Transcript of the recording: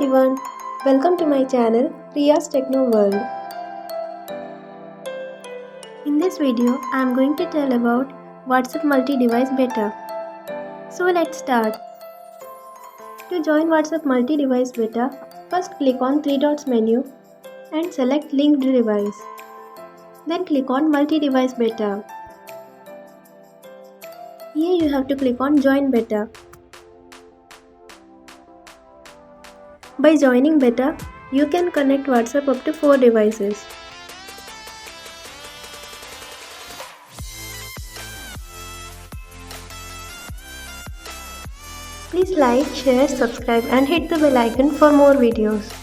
everyone, welcome to my channel Priya's Techno World. In this video, I am going to tell about WhatsApp multi-device beta. So let's start. To join WhatsApp multi-device beta, first click on three dots menu and select linked device. Then click on multi-device beta. Here you have to click on join beta. By joining beta, you can connect WhatsApp up to 4 devices. Please like, share, subscribe and hit the bell icon for more videos.